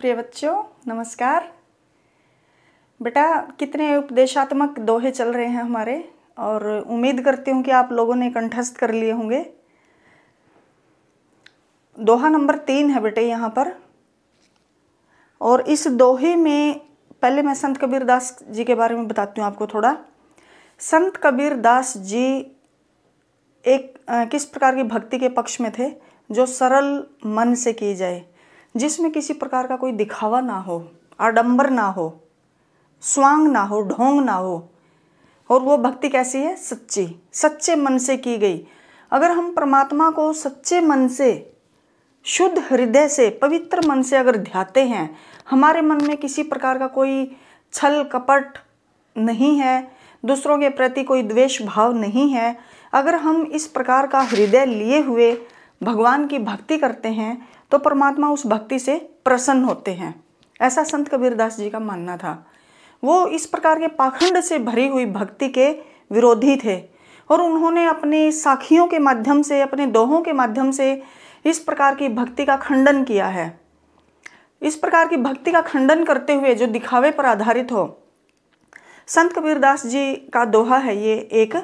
प्रिय बच्चों नमस्कार। बेटा कितने उपदेशात्मक दोहे चल रहे हैं हमारे, और उम्मीद करती हूँ कि आप लोगों ने कंठस्थ कर लिए होंगे। दोहा नंबर 3 है बेटे यहाँ पर। और इस दोहे में पहले मैं संत कबीरदास जी के बारे में बताती हूँ आपको थोड़ा। संत कबीरदास जी एक किस प्रकार की भक्ति के पक्ष में थे, जो सरल मन से की जाए, जिसमें किसी प्रकार का कोई दिखावा ना हो, आडंबर ना हो, स्वांग ना हो, ढोंग ना हो। और वो भक्ति कैसी है? सच्ची, सच्चे मन से की गई। अगर हम परमात्मा को सच्चे मन से, शुद्ध हृदय से, पवित्र मन से अगर ध्याते हैं, हमारे मन में किसी प्रकार का कोई छल कपट नहीं है, दूसरों के प्रति कोई द्वेष भाव नहीं है, अगर हम इस प्रकार का हृदय लिए हुए भगवान की भक्ति करते हैं तो परमात्मा उस भक्ति से प्रसन्न होते हैं। ऐसा संत कबीरदास जी का मानना था। वो इस प्रकार के पाखंड से भरी हुई भक्ति के विरोधी थे, और उन्होंने अपने साखियों के माध्यम से, अपने दोहों के माध्यम से इस प्रकार की भक्ति का खंडन किया है। इस प्रकार की भक्ति का खंडन करते हुए जो दिखावे पर आधारित हो, संत कबीरदास जी का दोहा है ये एक,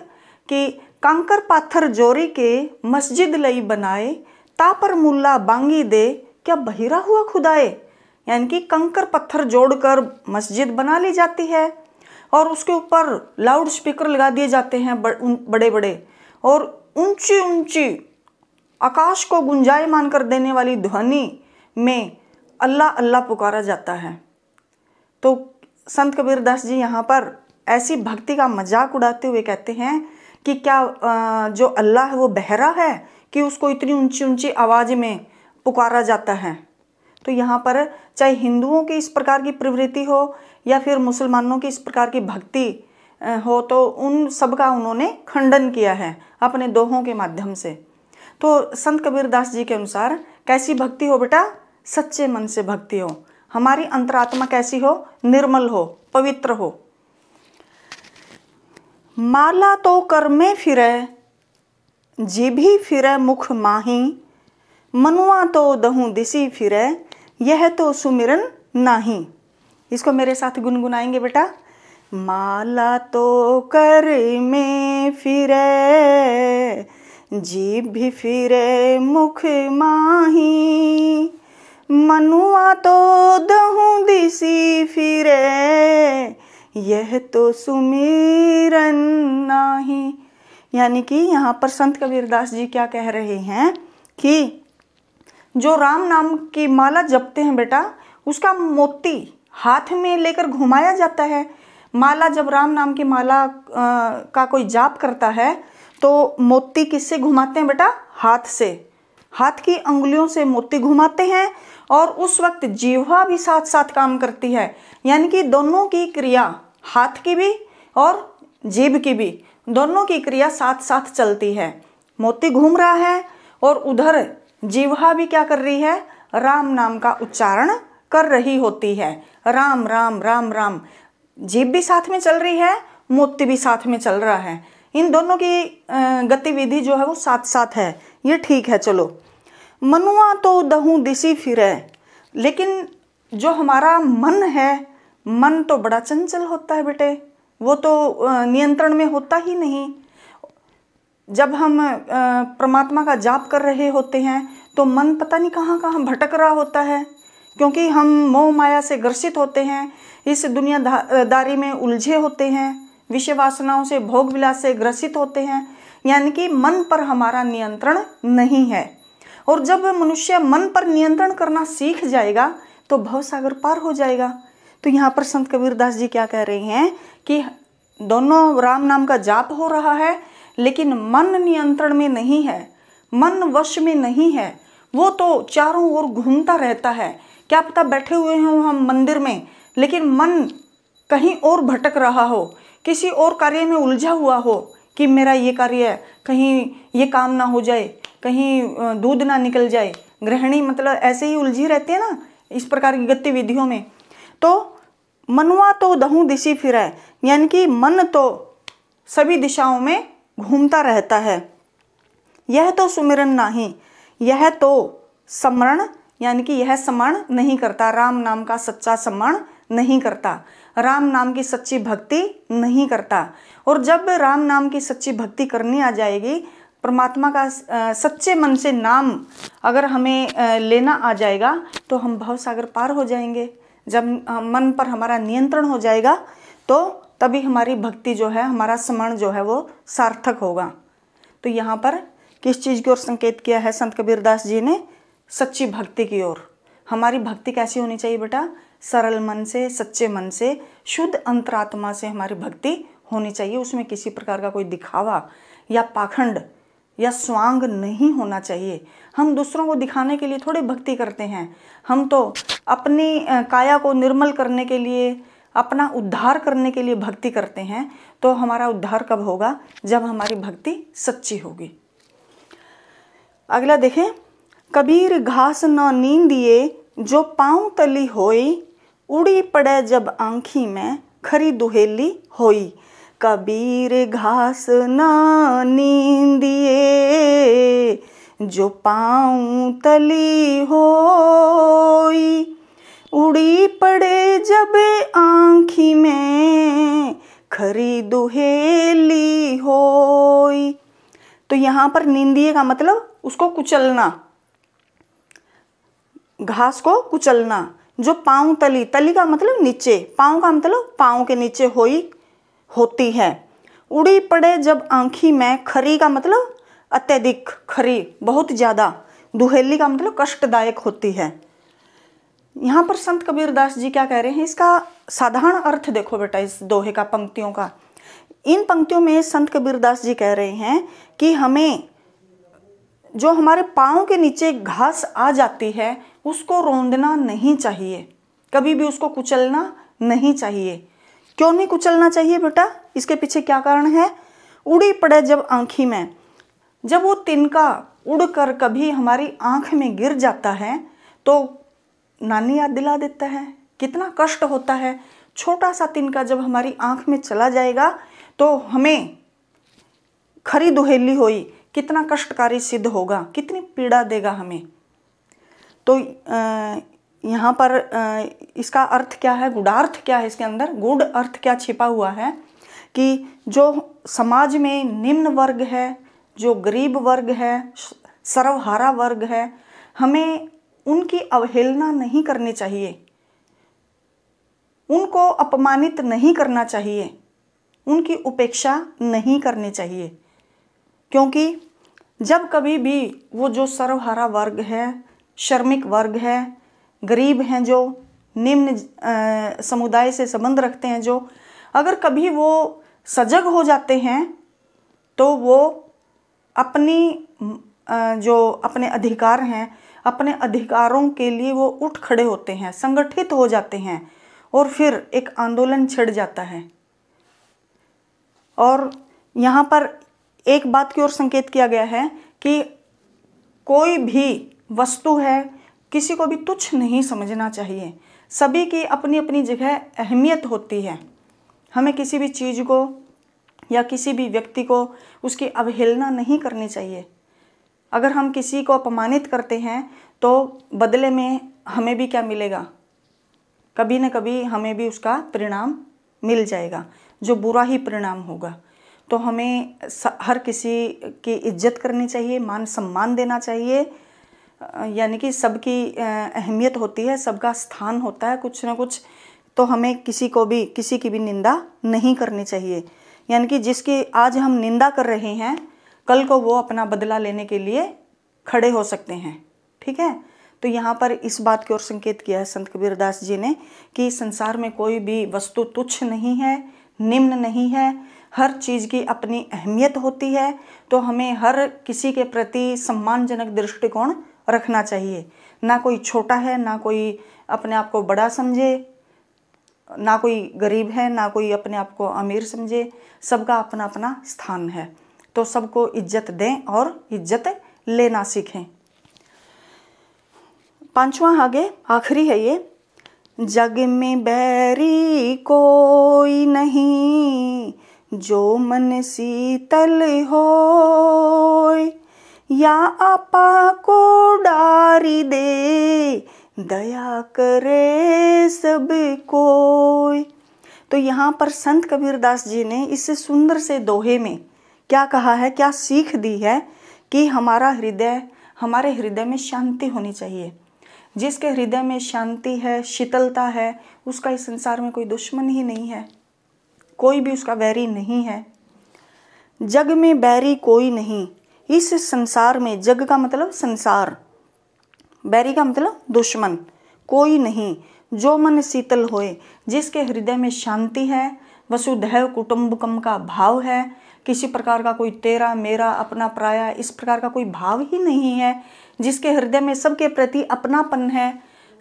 कि कंकर पाथर जोरी के मस्जिद लई बनाए, ता पर मुल्ला बांगी दे, क्या बहिरा हुआ खुदाए। यानी कि कंकर पत्थर जोड़कर मस्जिद बना ली जाती है और उसके ऊपर लाउड स्पीकर लगा दिए जाते हैं बड़े बड़े, और ऊंची ऊंची आकाश को गुंजायमान कर देने वाली ध्वनि में अल्लाह अल्लाह पुकारा जाता है। तो संत कबीरदास जी यहाँ पर ऐसी भक्ति का मजाक उड़ाते हुए कहते हैं कि क्या जो अल्लाह है वो बहरा है कि उसको इतनी ऊंची ऊंची आवाज़ में पुकारा जाता है। तो यहाँ पर चाहे हिंदुओं की इस प्रकार की प्रवृत्ति हो या फिर मुसलमानों की इस प्रकार की भक्ति हो, तो उन सब का उन्होंने खंडन किया है अपने दोहों के माध्यम से। तो संत कबीरदास जी के अनुसार कैसी भक्ति हो बेटा? सच्चे मन से भक्ति हो, हमारी अंतरात्मा कैसी हो? निर्मल हो, पवित्र हो। माला तो कर में फिरे, जीभी फिरे मुख माही, मनुआ तो दहूं दिसी फिरे, यह तो सुमिरन नाही। इसको मेरे साथ गुनगुनाएंगे बेटा। माला तो कर में फिरे, जीभ भी फिरे मुख माही, मनुआ तो दहूं दिसी फिरे, यह तो सुमिरन नाही। यानी कि यहाँ पर संत कबीरदास जी क्या कह रहे हैं कि जो राम नाम की माला जपते हैं बेटा, उसका मोती हाथ में लेकर घुमाया जाता है। माला, जब राम नाम की माला का कोई जाप करता है तो मोती किससे घुमाते हैं बेटा? हाथ से, हाथ की अंगुलियों से मोती घुमाते हैं, और उस वक्त जीवा भी साथ साथ काम करती है। यानी कि दोनों की क्रिया, हाथ की भी और जीभ की भी, दोनों की क्रिया साथ साथ चलती है। मोती घूम रहा है और उधर जीवा भी क्या कर रही है? राम नाम का उच्चारण कर रही होती है। राम राम राम राम, जीभ भी साथ में चल रही है, मोती भी साथ में चल रहा है। इन दोनों की गतिविधि जो है वो साथ साथ है। ये ठीक है, चलो। मनुआ तो दहूं दिसी फिरे, लेकिन जो हमारा मन है, मन तो बड़ा चंचल होता है बेटे, वो तो नियंत्रण में होता ही नहीं। जब हम परमात्मा का जाप कर रहे होते हैं तो मन पता नहीं कहाँ कहाँ भटक रहा होता है, क्योंकि हम मोह माया से ग्रसित होते हैं, इस दुनियादारी में उलझे होते हैं, विषय वासनाओं से, भोग विलास से ग्रसित होते हैं। यानी कि मन पर हमारा नियंत्रण नहीं है। और जब मनुष्य मन पर नियंत्रण करना सीख जाएगा तो भवसागर पार हो जाएगा। तो यहाँ पर संत कबीरदास जी क्या कह रहे हैं कि दोनों राम नाम का जाप हो रहा है, लेकिन मन नियंत्रण में नहीं है, मन वश में नहीं है। वो तो चारों ओर घूमता रहता है। क्या पता बैठे हुए हों हम मंदिर में, लेकिन मन कहीं और भटक रहा हो, किसी और कार्य में उलझा हुआ हो, कि मेरा ये कार्य है, कहीं ये काम ना हो जाए, कहीं दूध ना निकल जाए। गृहिणी मतलब ऐसे ही उलझी रहती है ना इस प्रकार की गतिविधियों में। तो मनुआ तो दहूं दिसी फिरे, यानी कि मन तो सभी दिशाओं में घूमता रहता है। यह तो सुमिरन नाही, यह तो स्मरण यानी कि यह स्मरण नहीं करता, राम नाम का सच्चा स्मरण नहीं करता, राम नाम की सच्ची भक्ति नहीं करता। और जब राम नाम की सच्ची भक्ति करनी आ जाएगी, परमात्मा का सच्चे मन से नाम अगर हमें लेना आ जाएगा, तो हम भवसागर पार हो जाएंगे। जब मन पर हमारा नियंत्रण हो जाएगा, तो तभी हमारी भक्ति जो है, हमारा स्मरण जो है वो सार्थक होगा। तो यहाँ पर किस चीज़ की ओर संकेत किया है संत कबीरदास जी ने? सच्ची भक्ति की ओर। हमारी भक्ति कैसी होनी चाहिए बेटा? सरल मन से, सच्चे मन से, शुद्ध अंतरात्मा से हमारी भक्ति होनी चाहिए। उसमें किसी प्रकार का कोई दिखावा या पाखंड या स्वांग नहीं होना चाहिए। हम दूसरों को दिखाने के लिए थोड़ी भक्ति करते हैं, हम तो अपनी काया को निर्मल करने के लिए, अपना उद्धार करने के लिए भक्ति करते हैं। तो हमारा उद्धार कब होगा? जब हमारी भक्ति सच्ची होगी। अगला देखें, कबीर घास न नींदिए जो पाँव तली होई, उड़ी पड़े जब आँखी में खरी दुहेली होई। कबीर घास न नींदिए जो पाँव तली होई, उड़ी पड़े जब आँखी में खरी दुहेली होई। तो यहाँ पर नींदिए का मतलब उसको कुचलना, घास को कुचलना। जो पाँव तली, तली का मतलब नीचे, पाँव का मतलब पाँव के नीचे होती है। उड़ी पड़े जब आँखी में, खरी का मतलब अत्यधिक, खरी बहुत ज़्यादा, दुहेली का मतलब कष्टदायक होती है। यहाँ पर संत कबीरदास जी क्या कह रहे हैं? इसका साधारण अर्थ देखो बेटा, इस दोहे का, पंक्तियों का। इन पंक्तियों में संत कबीरदास जी कह रहे हैं कि हमें जो हमारे पाँव के नीचे घास आ जाती है, उसको रौंदना नहीं चाहिए, कभी भी उसको कुचलना नहीं चाहिए। क्यों नहीं कुचलना चाहिए बेटा? इसके पीछे क्या कारण है? उड़ी पड़े जब आँखी में, जब वो तिनका उड़कर कभी हमारी आँख में गिर जाता है, तो नानी याद दिला देता है कितना कष्ट होता है। छोटा सा तिनका जब हमारी आँख में चला जाएगा, तो हमें खरी दुहेली होई कितना कष्टकारी सिद्ध होगा, कितनी पीड़ा देगा हमें। तो यहाँ पर इसका अर्थ क्या है, गूढ़ार्थ क्या है इसके अंदर? गूढ़ अर्थ क्या छिपा हुआ है कि जो समाज में निम्न वर्ग है, जो गरीब वर्ग है, सर्वहारा वर्ग है, हमें उनकी अवहेलना नहीं करनी चाहिए, उनको अपमानित नहीं करना चाहिए, उनकी उपेक्षा नहीं करनी चाहिए। क्योंकि जब कभी भी वो जो सर्वहारा वर्ग है, श्रमिक वर्ग है, गरीब हैं, जो निम्न समुदाय से संबंध रखते हैं, जो अगर कभी वो सजग हो जाते हैं, तो वो अपनी जो अपने अधिकार हैं, अपने अधिकारों के लिए वो उठ खड़े होते हैं, संगठित हो जाते हैं, और फिर एक आंदोलन छिड़ जाता है। और यहाँ पर एक बात की ओर संकेत किया गया है कि कोई भी वस्तु है, किसी को भी तुच्छ नहीं समझना चाहिए। सभी की अपनी अपनी जगह अहमियत होती है। हमें किसी भी चीज़ को या किसी भी व्यक्ति को उसकी अवहेलना नहीं करनी चाहिए। अगर हम किसी को अपमानित करते हैं, तो बदले में हमें भी क्या मिलेगा? कभी न कभी हमें भी उसका परिणाम मिल जाएगा, जो बुरा ही परिणाम होगा। तो हमें हर किसी की इज्जत करनी चाहिए, मान सम्मान देना चाहिए। यानी कि सबकी अहमियत होती है, सबका स्थान होता है कुछ ना कुछ। तो हमें किसी की भी निंदा नहीं करनी चाहिए। यानी कि जिसकी आज हम निंदा कर रहे हैं, कल को वो अपना बदला लेने के लिए खड़े हो सकते हैं। ठीक है, तो यहाँ पर इस बात की ओर संकेत किया है संत कबीरदास जी ने कि संसार में कोई भी वस्तु तुच्छ नहीं है, निम्न नहीं है, हर चीज़ की अपनी अहमियत होती है। तो हमें हर किसी के प्रति सम्मानजनक दृष्टिकोण रखना चाहिए। ना कोई छोटा है, ना कोई अपने आप को बड़ा समझे, ना कोई गरीब है, ना कोई अपने आप को अमीर समझे। सबका अपना अपना स्थान है। तो सबको इज्जत दें और इज्जत लेना सीखें। पांचवा आगे आखिरी है ये, जग में बैरी कोई नहीं जो मन शीतल होय, या आपा को डारी दे, दया करे सब कोई। तो यहाँ पर संत कबीरदास जी ने इस सुंदर से दोहे में क्या कहा है, क्या सीख दी है कि हमारे हृदय में शांति होनी चाहिए। जिसके हृदय में शांति है, शीतलता है, उसका इस संसार में कोई दुश्मन ही नहीं है, कोई भी उसका बैरी नहीं है। जग में बैरी कोई नहीं, इस संसार में, जग का मतलब संसार, बैरी का मतलब दुश्मन, कोई नहीं। जो मन शीतल होए, जिसके हृदय में शांति है, वसुधैव कुटुंबकम का भाव है, किसी प्रकार का कोई तेरा मेरा अपना पराया इस प्रकार का कोई भाव ही नहीं है, जिसके हृदय में सबके प्रति अपनापन है,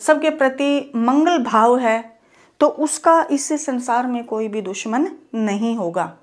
सबके प्रति मंगल भाव है, तो उसका इस संसार में कोई भी दुश्मन नहीं होगा।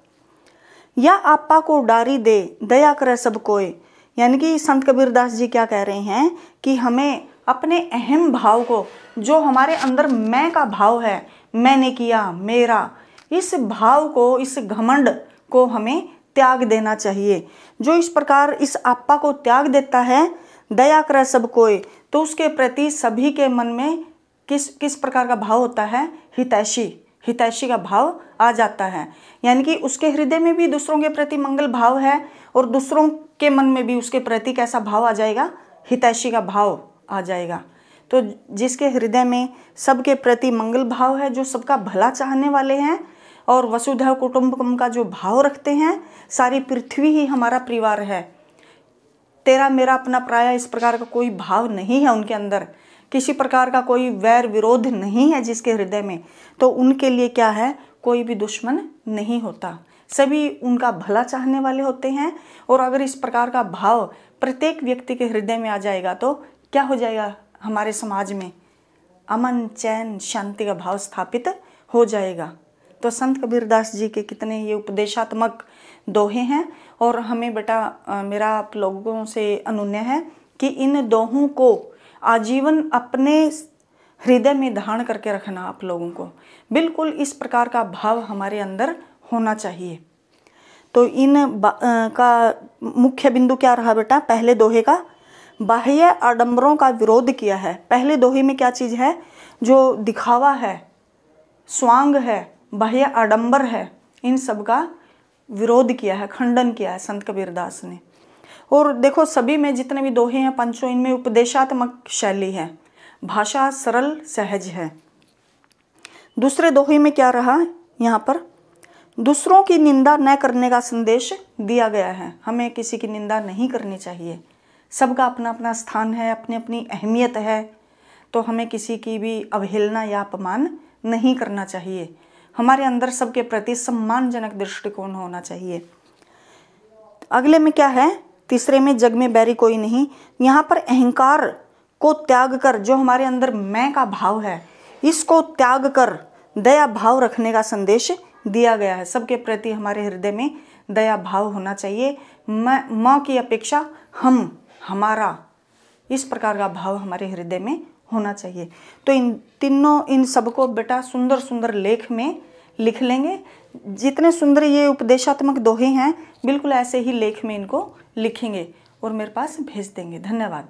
या आपा को डारी दे, दया करे सब कोई। यानी कि संत कबीरदास जी क्या कह रहे हैं कि हमें अपने अहम भाव को, जो हमारे अंदर मैं का भाव है, मैंने किया, मेरा, इस भाव को, इस घमंड को हमें त्याग देना चाहिए। जो इस प्रकार इस आपा को त्याग देता है, दया करे सब कोई, तो उसके प्रति सभी के मन में किस प्रकार का भाव होता है, हितैषी का भाव आ जाता है। यानी कि उसके हृदय में भी दूसरों के प्रति मंगल भाव है और दूसरों के मन में भी उसके प्रति कैसा भाव आ जाएगा, हितैषी का भाव आ जाएगा। तो जिसके हृदय में सबके प्रति मंगल भाव है, जो सबका भला चाहने वाले हैं और वसुधैव कुटुंबकम का जो भाव रखते हैं, सारी पृथ्वी ही हमारा परिवार है, तेरा मेरा अपना पराया इस प्रकार का कोई भाव नहीं है उनके अंदर, किसी प्रकार का कोई वैर विरोध नहीं है जिसके हृदय में, तो उनके लिए क्या है, कोई भी दुश्मन नहीं होता, सभी उनका भला चाहने वाले होते हैं। और अगर इस प्रकार का भाव प्रत्येक व्यक्ति के हृदय में आ जाएगा तो क्या हो जाएगा, हमारे समाज में अमन चैन शांति का भाव स्थापित हो जाएगा। तो संत कबीरदास जी के कितने ये उपदेशात्मक दोहे हैं, और हमें बेटा मेरा आप लोगों से अनुनय है कि इन दोहों को आजीवन अपने हृदय में धारण करके रखना। आप लोगों को बिल्कुल इस प्रकार का भाव हमारे अंदर होना चाहिए। तो इन का मुख्य बिंदु क्या रहा बेटा, पहले दोहे का बाह्य आडंबरों का विरोध किया है। पहले दोहे में क्या चीज़ है, जो दिखावा है, स्वांग है, बाह्य आडंबर है, इन सब का विरोध किया है, खंडन किया है संत कबीरदास ने। और देखो सभी में जितने भी दोहे हैं पंचों, इनमें उपदेशात्मक शैली है, भाषा सरल सहज है। दूसरे दोहे में क्या रहा, यहाँ पर दूसरों की निंदा न करने का संदेश दिया गया है। हमें किसी की निंदा नहीं करनी चाहिए, सबका अपना अपना स्थान है, अपनी अपनी अहमियत है, तो हमें किसी की भी अवहेलना या अपमान नहीं करना चाहिए। हमारे अंदर सबके प्रति सम्मानजनक दृष्टिकोण होना चाहिए। अगले में क्या है, तीसरे में जग में बैरी कोई नहीं। यहाँ पर अहंकार को त्याग कर, जो हमारे अंदर मैं का भाव है, इसको त्याग कर दया भाव रखने का संदेश दिया गया है। सबके प्रति हमारे हृदय में दया भाव होना चाहिए। माँ की अपेक्षा हम, हमारा, इस प्रकार का भाव हमारे हृदय में होना चाहिए। तो इन सबको बेटा सुंदर सुंदर लेख में लिख लेंगे। जितने सुंदर ये उपदेशात्मक दोहे हैं, बिल्कुल ऐसे ही लेख में इनको लिखेंगे और मेरे पास भेज देंगे। धन्यवाद।